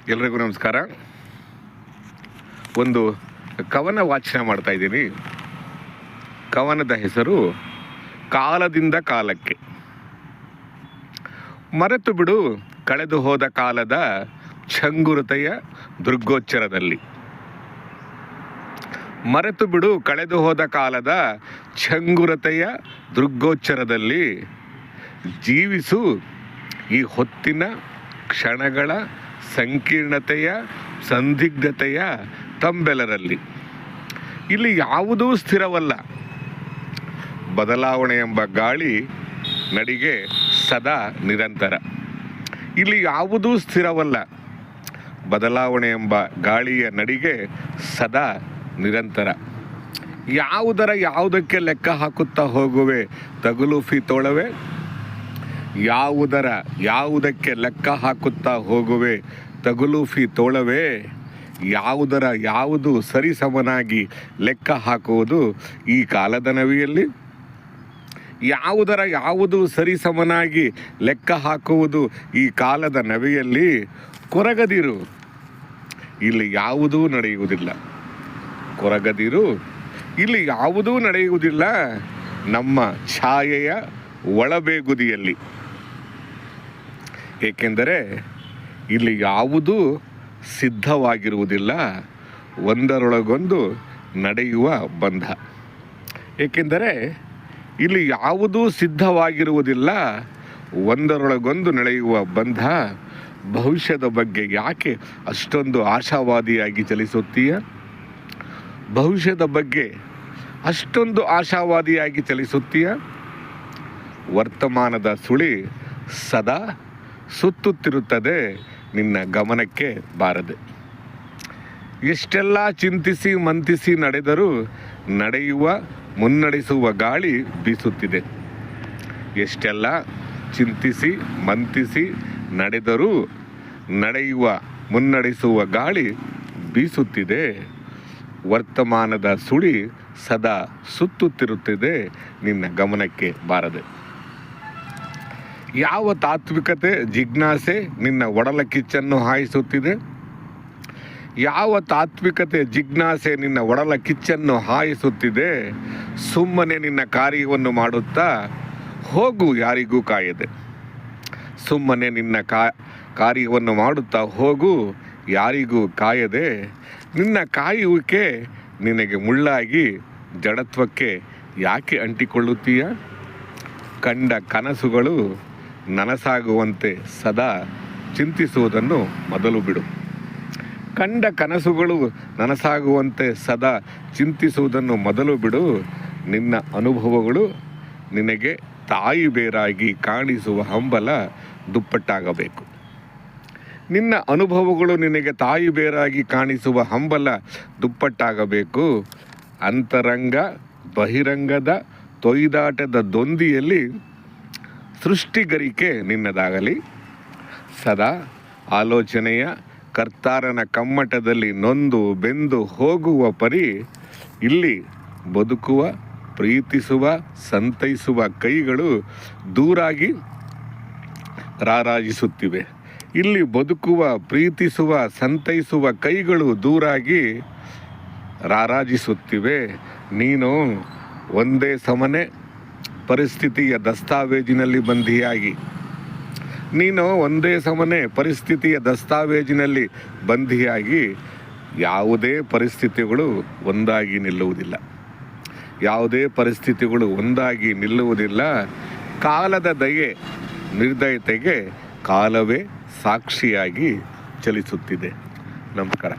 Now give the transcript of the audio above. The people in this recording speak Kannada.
ಎಲ್ರಿಗೂ ನಮಸ್ಕಾರ. ಒಂದು ಕವನ ವಾಚನ ಮಾಡ್ತಾ ಇದ್ದೀನಿ. ಕವನದ ಹೆಸರು ಕಾಲದಿಂದ ಕಾಲಕ್ಕೆ. ಮರೆತು ಬಿಡು ಕಳೆದು ಹೋದ ಕಾಲದ ಛಂಗುರತೆಯ ದೃಗ್ಗೋಚ್ಚರದಲ್ಲಿ. ಮರೆತು ಬಿಡು ಕಳೆದು ಹೋದ ಕಾಲದ ಛಂಗುರತೆಯ ದೃಗ್ಗೋಚ್ಚರದಲ್ಲಿ. ಜೀವಿಸು ಈ ಹೊತ್ತಿನ ಕ್ಷಣಗಳ ಸಂಕೀರ್ಣತೆಯ ಸಂದಿಗ್ಧತೆಯ ತಂಬೆಲರಲ್ಲಿ. ಇಲ್ಲಿ ಯಾವುದೂ ಸ್ಥಿರವಲ್ಲ. ಬದಲಾವಣೆ ಎಂಬ ಗಾಳಿ ನಡಿಗೆ ಸದಾ ನಿರಂತರ. ಇಲ್ಲಿ ಯಾವುದೂ ಸ್ಥಿರವಲ್ಲ. ಬದಲಾವಣೆ ಎಂಬ ಗಾಳಿಯ ನಡಿಗೆ ಸದಾ ನಿರಂತರ. ಯಾವುದಕ್ಕೆ ಲೆಕ್ಕ ಹಾಕುತ್ತಾ ಹೋಗುವೆ ತಗುಲುಫಿ ತೋಳವೆ. ಯಾವುದಕ್ಕೆ ಲೆಕ್ಕ ಹಾಕುತ್ತಾ ಹೋಗುವೆ ತಗುಲುಫಿ ತೋಳವೆ. ಯಾವುದು ಸರಿಸಮನಾಗಿ ಲೆಕ್ಕ ಹಾಕುವುದು ಈ ಕಾಲದ ನವಿಯಲ್ಲಿ. ಯಾವುದು ಸರಿಸಮನಾಗಿ ಲೆಕ್ಕ ಹಾಕುವುದು ಈ ಕಾಲದ ನವಿಯಲ್ಲಿ. ಕೊರಗದಿರು, ಇಲ್ಲಿ ಯಾವುದೂ ನಡೆಯುವುದಿಲ್ಲ. ಕೊರಗದಿರು, ಇಲ್ಲಿ ಯಾವುದೂ ನಡೆಯುವುದಿಲ್ಲ. ನಮ್ಮ ಛಾಯೆಯ ಒಳಬೇಗುದಿಯಲ್ಲಿ. ಏಕೆಂದರೆ ಇಲ್ಲಿ ಯಾವುದೂ ಸಿದ್ಧವಾಗಿರುವುದಿಲ್ಲ. ಒಂದರೊಳಗೊಂದು ನಡೆಯುವ ಬಂಧ. ಏಕೆಂದರೆ ಇಲ್ಲಿ ಯಾವುದೂ ಸಿದ್ಧವಾಗಿರುವುದಿಲ್ಲ. ಒಂದರೊಳಗೊಂದು ನಡೆಯುವ ಬಂಧ. ಭವಿಷ್ಯದ ಬಗ್ಗೆ ಯಾಕೆ ಅಷ್ಟೊಂದು ಆಶಾವಾದಿಯಾಗಿ ಚಲಿಸುತ್ತೀಯ? ಭವಿಷ್ಯದ ಬಗ್ಗೆ ಅಷ್ಟೊಂದು ಆಶಾವಾದಿಯಾಗಿ ಚಲಿಸುತ್ತೀಯ? ವರ್ತಮಾನದ ಸುಳಿ ಸದಾ ಸುತ್ತುತ್ತಿರುತ್ತದೆ, ನಿನ್ನ ಗಮನಕ್ಕೆ ಬಾರದೆ. ಎಷ್ಟೆಲ್ಲ ಚಿಂತಿಸಿ ಮಂತಿಸಿ ನಡೆದರೂ ಮುನ್ನಡೆಸುವ ಗಾಳಿ ಬೀಸುತ್ತಿದೆ. ಎಷ್ಟೆಲ್ಲ ಚಿಂತಿಸಿ ಮಂತಿಸಿ ನಡೆದರೂ ಮುನ್ನಡೆಸುವ ಗಾಳಿ ಬೀಸುತ್ತಿದೆ. ವರ್ತಮಾನದ ಸುಳಿ ಸದಾ ಸುತ್ತುತ್ತಿರುತ್ತದೆ, ನಿನ್ನ ಗಮನಕ್ಕೆ ಬಾರದೆ. ಯಾವ ತಾತ್ವಿಕತೆ ಜಿಜ್ಞಾಸೆ ನಿನ್ನ ಒಡಲ ಕಿಚ್ಚನ್ನು ಹಾಯಿಸುತ್ತಿದೆ? ಯಾವ ತಾತ್ವಿಕತೆ ಜಿಜ್ಞಾಸೆ ನಿನ್ನ ಒಡಲ ಕಿಚ್ಚನ್ನು ಹಾಯಿಸುತ್ತಿದೆ? ಸುಮ್ಮನೆ ನಿನ್ನ ಕಾರ್ಯವನ್ನು ಮಾಡುತ್ತಾ ಹೋಗು, ಯಾರಿಗೂ ಕಾಯದೆ. ಸುಮ್ಮನೆ ನಿನ್ನ ಕಾರ್ಯವನ್ನು ಮಾಡುತ್ತಾ ಹೋಗು, ಯಾರಿಗೂ ಕಾಯದೆ. ನಿನ್ನ ಕಾಯುವಿಕೆ ನಿನಗೆ ಮುಳ್ಳಾಗಿ ಜಡತ್ವಕ್ಕೆ ಯಾಕೆ ಅಂಟಿಕೊಳ್ಳುತ್ತೀಯ? ಕಂಡ ಕನಸುಗಳು ನನಸಾಗುವಂತೆ ಸದಾ ಚಿಂತಿಸುವುದನ್ನು ಮೊದಲು ಬಿಡು. ಕಂಡ ಕನಸುಗಳು ನನಸಾಗುವಂತೆ ಸದಾ ಚಿಂತಿಸುವುದನ್ನು ಮೊದಲು ಬಿಡು. ನಿನ್ನ ಅನುಭವಗಳು ನಿನಗೆ ತಾಯಿ ಬೇರಾಗಿ ಕಾಣಿಸುವ ಹಂಬಲ ದುಪ್ಪಟ್ಟಾಗಬೇಕು. ನಿನ್ನ ಅನುಭವಗಳು ನಿನಗೆ ತಾಯಿ ಬೇರಾಗಿ ಕಾಣಿಸುವ ಹಂಬಲ ದುಪ್ಪಟ್ಟಾಗಬೇಕು. ಅಂತರಂಗ ಬಹಿರಂಗದ ತೊಯ್ದಾಟದ ದೊಂದಿಯಲ್ಲಿ ಸೃಷ್ಟಿಗರಿಕೆ ನಿನ್ನದಾಗಲಿ. ಸದಾ ಆಲೋಚನೆಯ ಕರ್ತಾರನ ಕಮ್ಮಟದಲ್ಲಿ ನೊಂದು ಬೆಂದು ಹೋಗುವ ಪರಿ ಇಲ್ಲಿ ಬದುಕುವ ಪ್ರೀತಿಸುವ ಸಂತೈಸುವ ಕೈಗಳು ದೂರಾಗಿ ರಾರಾಜಿಸುತ್ತಿವೆ. ಇಲ್ಲಿ ಬದುಕುವ ಪ್ರೀತಿಸುವ ಸಂತೈಸುವ ಕೈಗಳು ದೂರಾಗಿ ರಾರಾಜಿಸುತ್ತಿವೆ. ನೀನು ಒಂದೇ ಸಮನೆ ಪರಿಸ್ಥಿತಿಯ ದಸ್ತಾವೇಜಿನಲ್ಲಿ ಬಂಧಿಯಾಗಿ ಯಾವುದೇ ಪರಿಸ್ಥಿತಿಗಳು ಒಂದಾಗಿ ನಿಲ್ಲುವುದಿಲ್ಲ. ಕಾಲದ ದಯೆ ನಿರ್ದಯತೆಗೆ ಕಾಲವೇ ಸಾಕ್ಷಿಯಾಗಿ ಚಲಿಸುತ್ತಿದೆ. ನಮಸ್ಕಾರ.